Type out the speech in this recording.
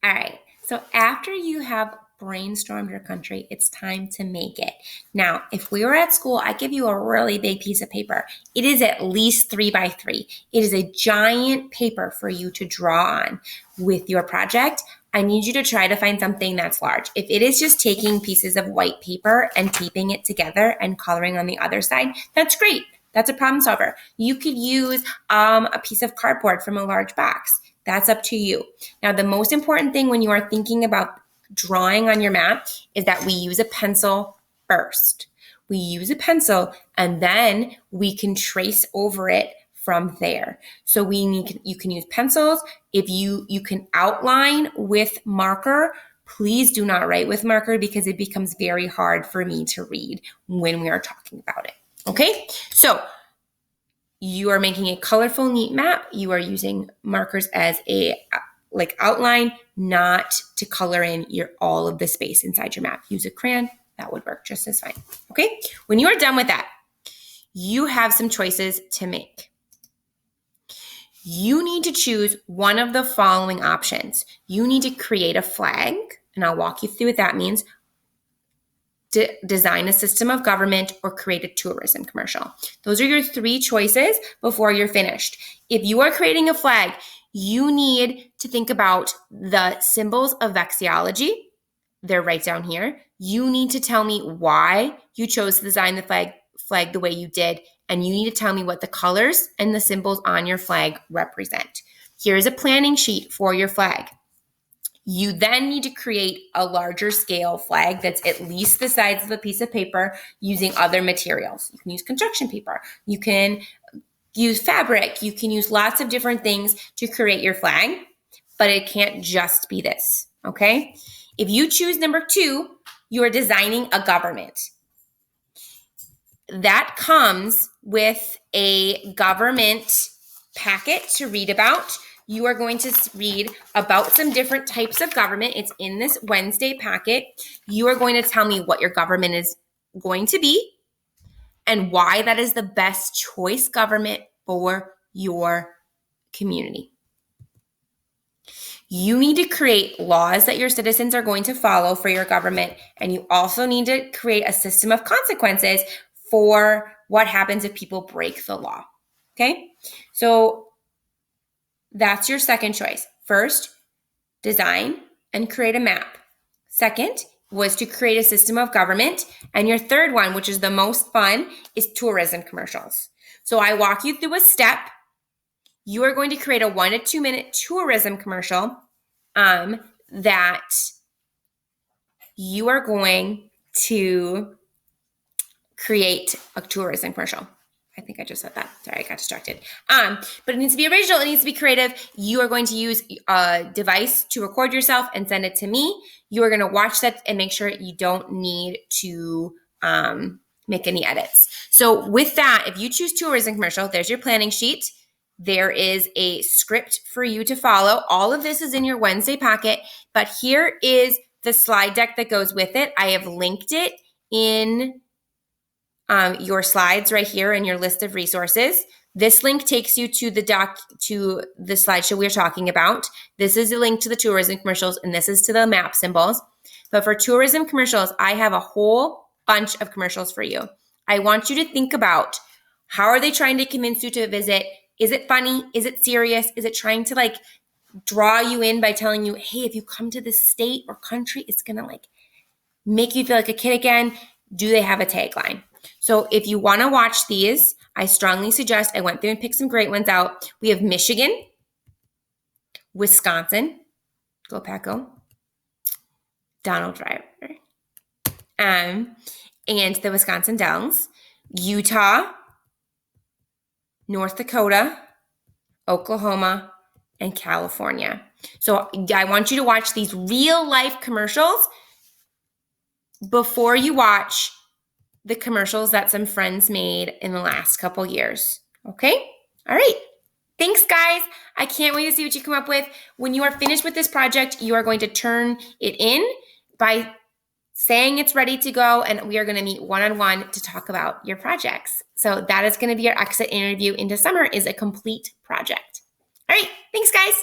All right. So after you have brainstormed your country, it's time to make it. Now, if we were at school, I give you a really big piece of paper. It is at least 3x3. It is a giant paper for you to draw on with your project. I need you to try to find something that's large. If it is just taking pieces of white paper and taping it together and coloring on the other side, that's great. That's a problem solver. You could use a piece of cardboard from a large box. That's up to you. Now, the most important thing when you are thinking about drawing on your map is that we use a pencil first. We use a pencil and then we can trace over it from there. So you can use pencils. If you can outline with marker, please do not write with marker because it becomes very hard for me to read when we are talking about it. Okay, so you are making a colorful, neat map. You are using markers as a outline, not to color in all of the space inside your map. Use a crayon. That would work just as fine. Okay, when you are done with that, you have some choices to make. You need to choose one of the following options. You need to create a flag, and I'll walk you through what that means. Design a system of government, or create a tourism commercial. Those are your three choices before you're finished. If you are creating a flag, you need to think about the symbols of vexillology. They're right down here. You need to tell me why you chose to design the flag the way you did, and you need to tell me what the colors and the symbols on your flag represent. Here's a planning sheet for your flag. You then need to create a larger scale flag that's at least the size of a piece of paper using other materials. You can use construction paper. You can use fabric. You can use lots of different things to create your flag, but it can't just be this, okay? If you choose number 2, you are designing a government. That comes with a government packet to read about. You are going to read about some different types of government. It's in this Wednesday packet. You are going to tell me what your government is going to be and why that is the best choice government for your community. You need to create laws that your citizens are going to follow for your government, and you also need to create a system of consequences for what happens if people break the law. Okay? So that's your second choice. First, design and create a map. Second was to create a system of government. And your third one, which is the most fun, is tourism commercials. So I walk you through a step. You are going to create a 1 to 2 minute tourism commercial that you are going to create a tourism commercial. I think I just said that. Sorry, I got distracted. But it needs to be original. It needs to be creative. You are going to use a device to record yourself and send it to me. You are going to watch that and make sure you don't need to make any edits. So with that, if you choose tourism commercial, there's your planning sheet. There is a script for you to follow. All of this is in your Wednesday packet, but here is the slide deck that goes with it. I have linked it in your slides right here in your list of resources. This link takes you to the slideshow we're talking about. This is a link to the tourism commercials, and this is to the map symbols. But for tourism commercials, I have a whole bunch of commercials for you. I want you to think about, how are they trying to convince you to visit? Is it funny? Is it serious? Is it trying to draw you in by telling you, hey, if you come to this state or country, it's gonna make you feel like a kid again? Do they have a tagline? So if you want to watch these, I strongly suggest, I went through and picked some great ones out. We have Michigan, Wisconsin, go Pack Go, Donald Driver, and the Wisconsin Dells, Utah, North Dakota, Oklahoma, and California. So I want you to watch these real life commercials before you watch the commercials that some friends made in the last couple years. Okay? All right. Thanks, guys. I can't wait to see what you come up with. When you are finished with this project, you are going to turn it in by saying it's ready to go, and we are going to meet one-on-one to talk about your projects. So that is going to be our exit interview into summer, is a complete project. All right. Thanks, guys.